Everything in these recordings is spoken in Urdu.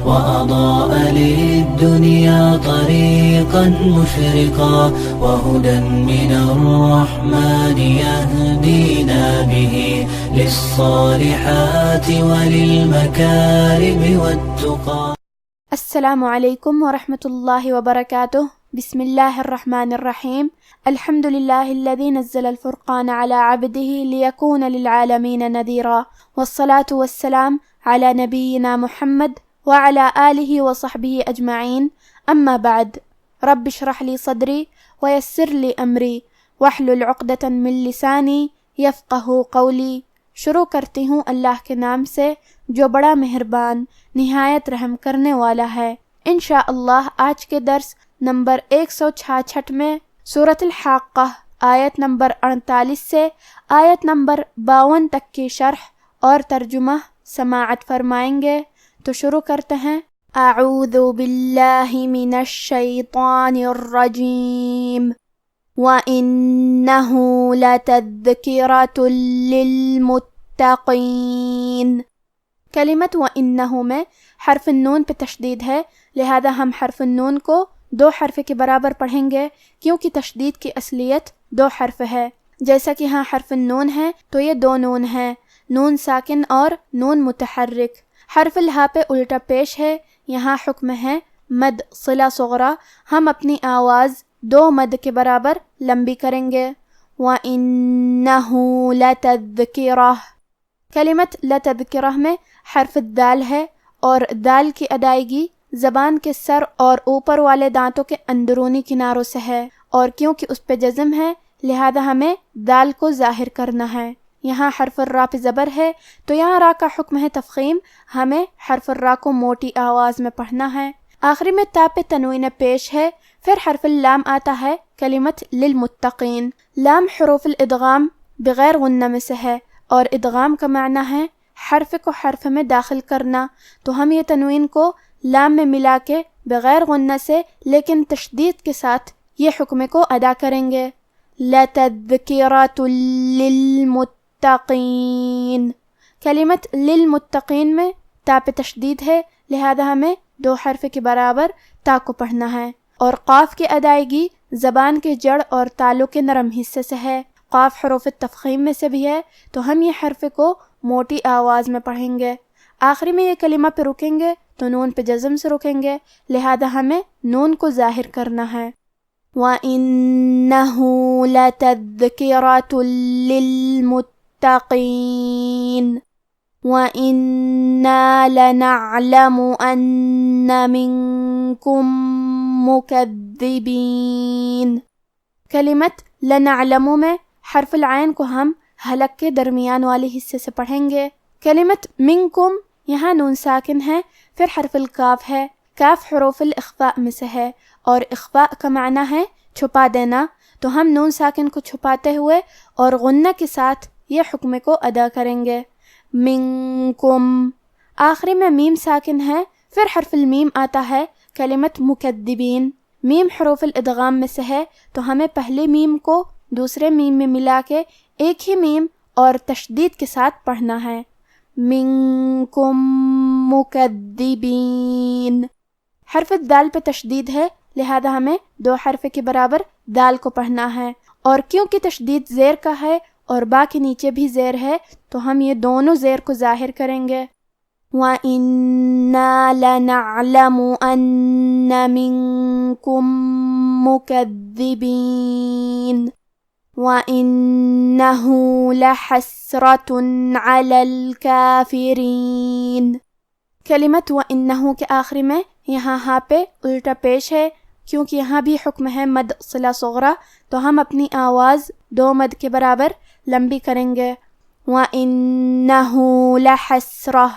وأضاء للدنيا طريقا مشرقا وهدى من الرحمن يهدينا به للصالحات وللمكارم والتقى. السلام علیکم ورحمۃ اللہ وبرکاتہ. بسم اللہ الرحمن الرحیم. الحمد للہ الذی نزل الفرقان على عبده لیکون للعالمین نذیرا والصلاة والسلام على نبینا محمد وعلى آلہ وصحبہ اجمعین. اما بعد، رب اشرح لی صدری ویسر لی امری واحلل عقدۃ من لسانی یفقہوا قولی. شروع کرتی ہوں اللہ کے نام سے جو بڑا مہربان نہایت رحم کرنے والا ہے. انشاءاللہ آج کے درس نمبر 166 میں سورة الحاقة آیت نمبر 48 سے آیت نمبر 52 تک کی شرح اور ترجمہ سماعت فرمائیں گے. تو شروع کرتے ہیں. اعوذ باللہ من الشیطان الرجیم وَإِنَّهُ لَتَذْكِرَةٌ لِّلْمُتَّقِينَ. کلمت وَإِنَّهُ میں حرف النون پہ تشدید ہے، لہذا ہم حرف النون کو 2 حرف کے برابر پڑھیں گے کیونکہ تشدید کی اصلیت 2 حرف ہے. جیسا کہ ہاں حرف النون ہے تو یہ 2 نون ہیں، نون ساکن اور نون متحرک. حرف الہا پہ الٹا پیش ہے، یہاں حکم ہے مد صلہ صغرا. ہم اپنی آواز 2 مد کے برابر لمبی کریں گے. وَإِنَّهُ لَتَذْكِرَةٌ. کلمت لَتَذْكِرَةٌ میں حرف الدال ہے اور دال کی ادائیگی زبان کے سر اور اوپر والے دانتوں کے اندرونی کناروں سے ہے، اور کیونکہ اس پہ جزم ہے لہذا ہمیں دال کو ظاہر کرنا ہے. یہاں حرف الراء پہ زبر ہے تو یہاں را کا حکم ہے تفخیم، ہمیں حرف الراء کو موٹی آواز میں پڑھنا ہے. آخری میں تا پہ تنوین پیش ہے. پھر حرف اللام آتا ہے کلمت للمتقین. لام حروف الادغام بغیر غنہ میں سے ہے اور ادغام کا معنی ہے حرف کو حرف میں داخل کرنا، تو ہم یہ تنوین کو لام میں ملا کے بغیر غنہ سے لیکن تشدید کے ساتھ یہ حکم کو ادا کریں گے. لَتَذْكِرَةٌ لِّلْمُتَّقِينَ. کلمت للمتقین میں تا پہ تشدید ہے، لہذا ہمیں 2 حرف کے برابر تا کو پڑھنا ہے. اور قاف کی ادائیگی زبان کے جڑ اور تالو کے نرم حصے سے ہے. قاف حروف تفخیم میں سے بھی ہے تو ہم یہ حرف کو موٹی آواز میں پڑھیں گے. آخری میں یہ کلمہ پہ رکیں گے تو نون پہ جزم سے رکیں گے، لہذا ہمیں نون کو ظاہر کرنا ہے. وَإِنَّهُ لَتَذْكِرَةٌ لِّلْمُتَّقِينَ وَإِنَّا لَنَعْلَمُ أَنَّ مِنكُم مُكَذِّبِينَ. کلمت لَنَعْلَمُ میں حرف العین کو ہم حلق کے درمیان والے حصے سے پڑھیں گے. کلمت منکم یہاں نون ساکن ہے، پھر حرف الکاف ہے. کاف حروف الاخفاء میں سے ہے اور اخفاء کا معنی ہے چھپا دینا، تو ہم نون ساکن کو چھپاتے ہوئے اور غنہ کے ساتھ یہ حکم کو ادا کریں گے. منکم. آخری میں میم ساکن ہے، پھر حرف المیم آتا ہے کلمت مکذبین. میم حروف الادغام میں سے ہے تو ہمیں پہلے میم کو دوسرے میم میں ملا کے ایک ہی میم اور تشدید کے ساتھ پڑھنا ہے. منکم مکذبین. حرف الدال پہ تشدید ہے، لہذا ہمیں 2 حرف کے برابر دال کو پڑھنا ہے، اور کیونکہ تشدید زیر کا ہے اور با کے نیچے بھی زیر ہے تو ہم یہ دونوں زیر کو ظاہر کریں گے. وَإِنَّا لَنَعْلَمُ أَنَّ مِنكُم مُكَذِّبِينَ وَإِنَّهُ لَحَسْرَةٌ عَلَى الْكَافِرِينَ. کلمت وَإِنَّهُ کے آخری میں یہاں ہاں پہ الٹا پیش ہے، کیونکہ یہاں بھی حکم ہے مد صلہ صغرا، تو ہم اپنی آواز 2 مد کے برابر لمبی کریں گے. وَإِنَّهُ لَحَسْرَةٌ.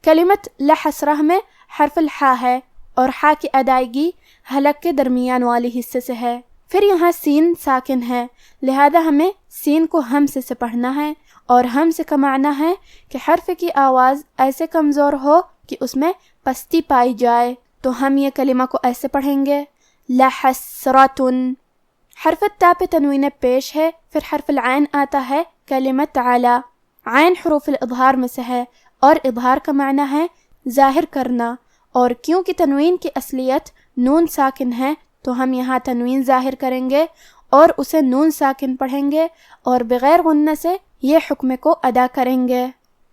کلمت لحسرہ میں حرف الحا ہے اور حا کی ادائیگی حلق کے درمیان والے حصے سے ہے. پھر یہاں سین ساکن ہے، لہذا ہمیں سین کو ہمزے سے پڑھنا ہے، اور ہمزے کا معنی ہے کہ حرف کی آواز ایسے کمزور ہو کہ اس میں پستی پائی جائے، تو ہم یہ کلمہ کو ایسے پڑھیں گے لحسرتن. حرف التا پہ تنوین پیش ہے، پھر حرف العین آتا ہے کلمہ تعالی. عین حروف الاظہار میں سے ہے اور اظہار کا معنی ہے ظاہر کرنا، اور کیونکہ تنوین کی اصلیت نون ساکن ہے تو ہم یہاں تنوین ظاہر کریں گے اور اسے نون ساکن پڑھیں گے اور بغیر غنہ سے یہ حکم کو ادا کریں گے۔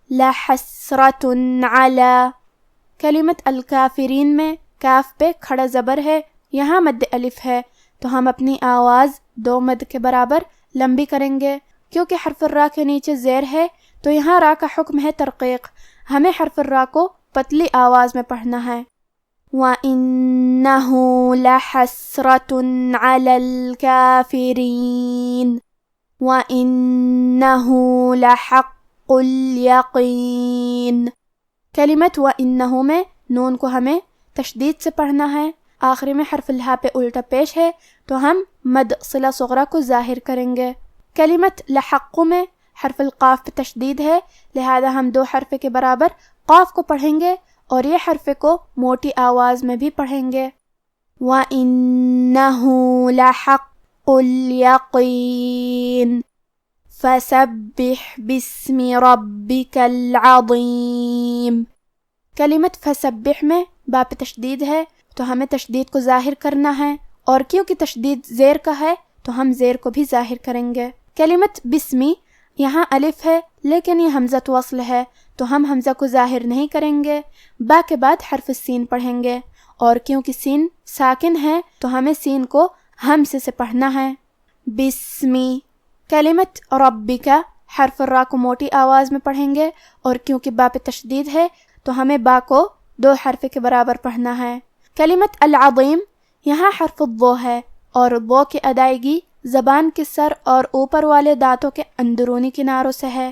لحسرۃ علی، کلمت الکافرین میں کاف پہ کھڑا زبر ہے، یہاں مد الف ہے تو ہم اپنی آواز 2 مد کے برابر لمبی کریں گے۔ کیونکہ حرف الراء کے نیچے زیر ہے تو یہاں را کا حکم ہے ترقیق، ہمیں حرف الراء کو پتلی آواز میں پڑھنا ہے۔ وَإِنَّهُ لَحَسْرَةٌ عَلَى الْكَافِرِينَ وَإِنَّهُ لَحَقُّ الْيَقِينِ، کلمت وَإِنَّهُ میں نون کو ہمیں تشدید سے پڑھنا ہے، آخری میں حرف الہا پہ الٹا پیش ہے تو ہم مد صلہ صغرا کو ظاہر کریں گے۔ کلمت لحق میں حرف القاف پہ تشدید ہے، لہذا ہم 2 حرف کے برابر قاف کو پڑھیں گے اور یہ حرف کو موٹی آواز میں بھی پڑھیں گے۔ وَإِنَّهُ لَحَقُّ الْيَقِينِ فَسَبِّحْ بِاسْمِ رَبِّكَ الْعَظِيمِ، کلمت فسبح میں با پہ تشدید ہے تو ہمیں تشدید کو ظاہر کرنا ہے، اور کیونکہ تشدید زیر کا ہے تو ہم زیر کو بھی ظاہر کریں گے۔ کلمت بسمی، یہاں الف ہے لیکن یہ حمزۃ وصل ہے تو ہم حمزہ کو ظاہر نہیں کریں گے، با کے بعد حرف سین پڑھیں گے، اور کیونکہ سین ساکن ہے تو ہمیں سین کو ہمزے سے پڑھنا ہے۔ بسمی، کلمت ربک، حرف الراء کو موٹی آواز میں پڑھیں گے اور کیونکہ با پہ تشدید ہے تو ہمیں با کو 2 حرف کے برابر پڑھنا ہے۔ کلمت العظیم، یہاں حرف الضو ہے اور ضو کی ادائیگی زبان کے سر اور اوپر والے دانتوں کے اندرونی کناروں سے ہے۔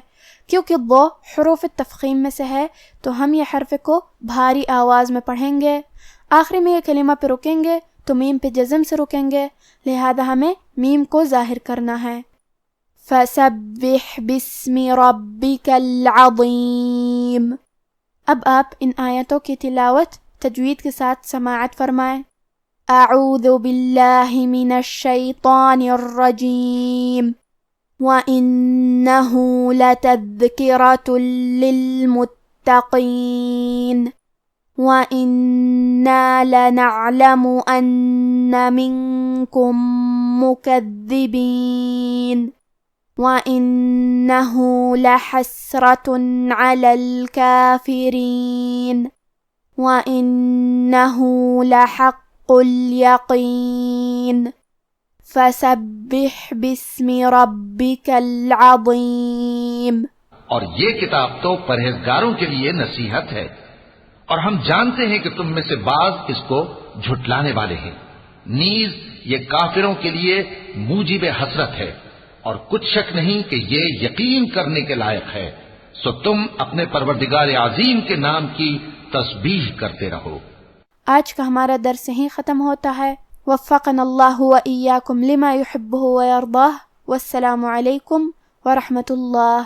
کیونکہ ضو حروف تفخیم میں سے ہے تو ہم یہ حرف کو بھاری آواز میں پڑھیں گے۔ آخری میں یہ کلمہ پہ رکیں گے تو میم پہ جزم سے رکیں گے، لہذا ہمیں میم کو ظاہر کرنا ہے۔ فَسَبِّحْ بِاسْمِ رَبِّكَ الْعَظِيمِ۔ اب آپ ان آیتوں کی تلاوت تجوید کے ساتھ سماعت فرمائیں۔ اعوذ باللہ من الشیطان الرجیم وَإِنَّهُ لَتَذْكِرَةٌ لِّلْمُتَّقِينَ وَإِنَّا لَنَعْلَمُ أَنَّ مِنكُم مُّكَذِّبِينَ وَإِنَّهُ لَحَسْرَةٌ عَلَى الْكَافِرِينَ وَإِنَّهُ لَحَقُّ الْيَقِينِ فَسَبِّحْ بِاسْمِ رَبِّكَ الْعَظِيمِ۔ اور یہ کتاب تو پرہیزگاروں کے لیے نصیحت ہے، اور ہم جانتے ہیں کہ تم میں سے بعض اس کو جھٹلانے والے ہیں، نیز یہ کافروں کے لیے موجب حسرت ہے، اور کچھ شک نہیں کہ یہ یقین کرنے کے لائق ہے، سو تم اپنے پروردگار عظیم کے نام کی تسبیح کرتے رہو۔ آج کا ہمارا درس یہیں ختم ہوتا ہے۔ وفقنا اللہ وإیاکم لما یحبہ ویرضاہ، والسلام علیکم ورحمۃ اللہ۔